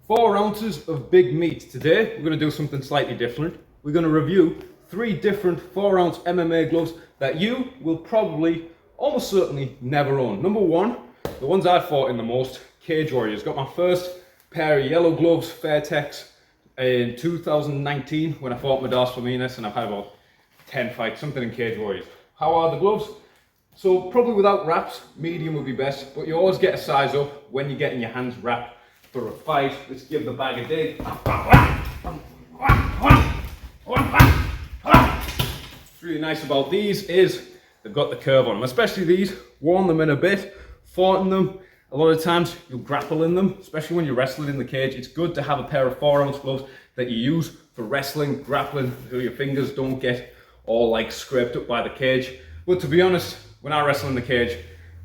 4 ounces of big meat. Today, we're going to do something slightly different. We're going to review 3 different 4-ounce MMA gloves that you will probably, almost certainly, never own. Number 1, the ones I fought in the most, Cage Warriors. Got my first pair of yellow gloves, Fairtex, in 2019 when I fought Medas Feminas, and I've had about 10 fights, something in Cage Warriors. How are the gloves? So probably without wraps, medium would be best, but you always get a size up when you're getting your hands wrapped for a fight. Let's give the bag a dig. What's really nice about these is they've got the curve on them, especially these. Worn them in a bit, fought in them. A lot of times you'll grapple in them, especially when you're wrestling in the cage. It's good to have a pair of 4-ounce gloves that you use for wrestling, grappling, so your fingers don't get all like scraped up by the cage. But to be honest, when I wrestle in the cage,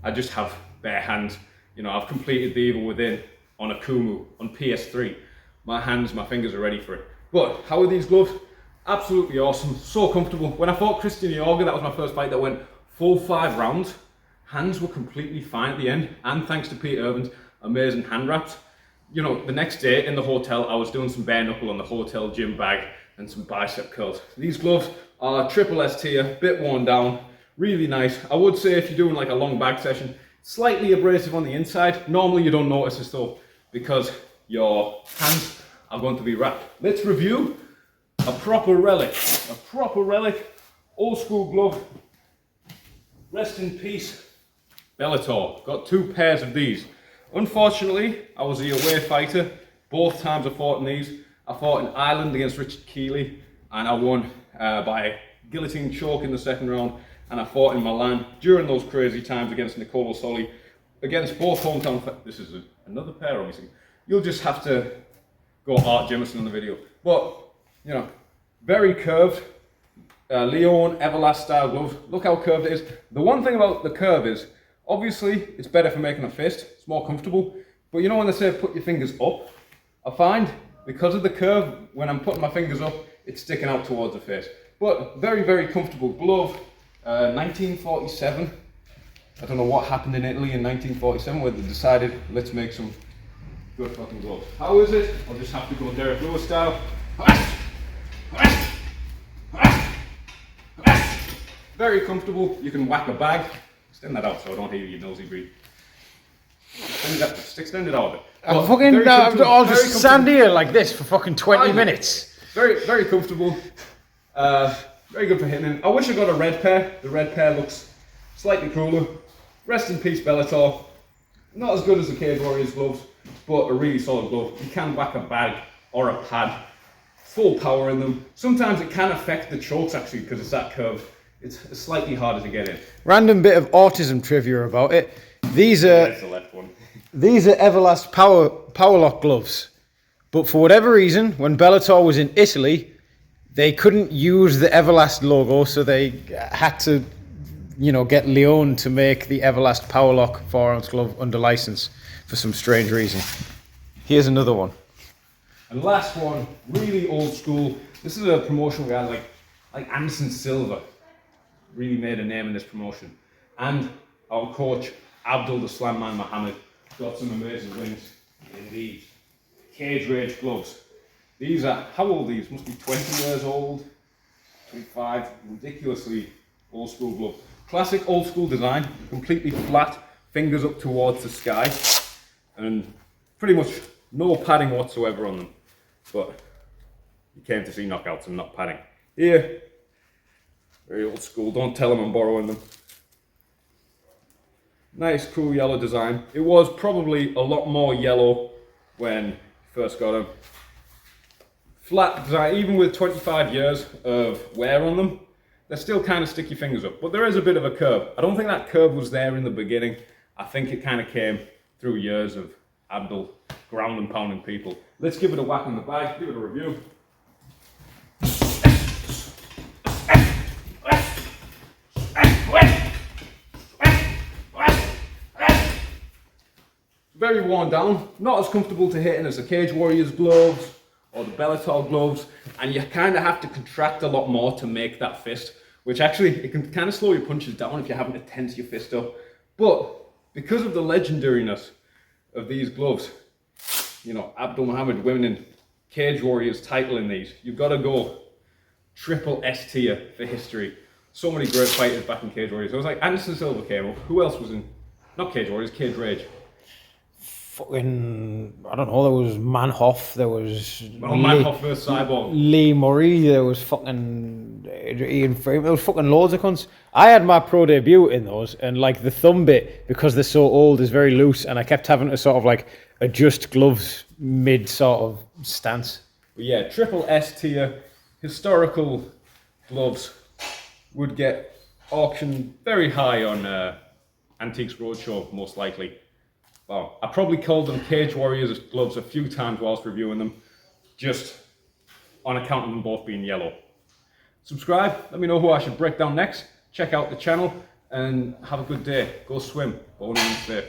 I just have bare hands. You know, I've completed the Evil Within on a Kumu, on PS3. My hands, my fingers are ready for it. But how are these gloves? Absolutely awesome, so comfortable. When I fought Christian Yorga, that was my first fight that went full 5 rounds. Hands were completely fine at the end, and thanks to Pete Irvin's amazing hand wraps. You know, the next day in the hotel, I was doing some bare knuckle on the hotel gym bag and some bicep curls. These gloves are triple S tier, bit worn down, really nice. I would say if you're doing like a long bag session, slightly abrasive on the inside. Normally you don't notice this though, because your hands are going to be wrapped. Let's review a proper relic, old school glove. Rest in peace, Bellator. Got 2 pairs of these. Unfortunately, I was the away fighter. Both times I fought in these. I fought in Ireland against Richard Keeley, and I won by guillotine choke in the 2nd round. And I fought in Milan during those crazy times against Nicolo Soli, against both hometown. This is another pair, obviously. You'll just have to go Art Jimison on the video. But, you know, very curved. Leon Everlast style gloves. Look how curved it is. The one thing about the curve is, obviously, it's better for making a fist. It's more comfortable. But you know when they say put your fingers up? I find, because of the curve, when I'm putting my fingers up, it's sticking out towards the face. But very, very comfortable glove. 1947. I don't know what happened in Italy in 1947 where they decided, let's make some good fucking gloves. How is it? I'll just have to go Derek Lewis style. Very comfortable. You can whack a bag. Extend that out so I don't hear your nosy breathe. Extend it out a bit. I'll just stand here like this for fucking 20 minutes. Very, very comfortable. Very good for hitting in. I wish I got a red pair. The red pair looks slightly cooler. Rest in peace, Bellator. Not as good as the Cage Warriors gloves, but a really solid glove. You can whack a bag or a pad. Full power in them. Sometimes it can affect the chokes actually because it's that curve. It's slightly harder to get in. Random bit of autism trivia about it. These are That's the left one. These are Everlast Powerlock gloves. But for whatever reason, when Bellator was in Italy, they couldn't use the Everlast logo, so they had to, you know, get Leon to make the Everlast Powerlock 4-ounce glove under license for some strange reason. Here's another one. And last one, really old school. This is a promotional guy like Anderson Silva. Really made a name in this promotion. And our coach, Abdul the Slam Man Muhammad, got some amazing wins in these Cage Rage gloves. These are, how old are these? Must be 20 years old, 25, ridiculously old school glove. Classic old school design, completely flat, fingers up towards the sky, and pretty much no padding whatsoever on them. But you came to see knockouts and not padding. Here, very old school, don't tell them I'm borrowing them. Nice, cool yellow design. It was probably a lot more yellow when you first got them. Flat design, even with 25 years of wear on them, they still kind of stick your fingers up. But there is a bit of a curve. I don't think that curve was there in the beginning. I think it kind of came through years of Abdul ground and pounding people. Let's give it a whack on the bag, give it a review. Very worn down, not as comfortable to hit in as the Cage Warriors gloves or the Bellator gloves, and you kind of have to contract a lot more to make that fist, which actually, it can kind of slow your punches down if you're having to tense your fist up. But because of the legendariness of these gloves, you know, Abdul Muhammad winning Cage Warriors title in these. You've got to go triple S tier for history. So many great fighters back in Cage Warriors. It was like Anderson Silva came up. Who else was in? Not Cage Warriors, Cage Rage. Fucking, I don't know, there was Manhoff, there was Manhoff versus Cyborg. Lee Murray, there was fucking Ian Frame, there was fucking loads of cunts. I had my pro debut in those, and like the thumb bit, because they're so old, is very loose, and I kept having to sort of like adjust gloves mid sort of stance. But yeah, triple S tier, historical gloves would get auctioned very high on Antiques Roadshow, most likely. Well, I probably called them Cage Warriors gloves a few times whilst reviewing them, just on account of them both being yellow. Subscribe, let me know who I should break down next. Check out the channel and have a good day. Go swim, bowling safe.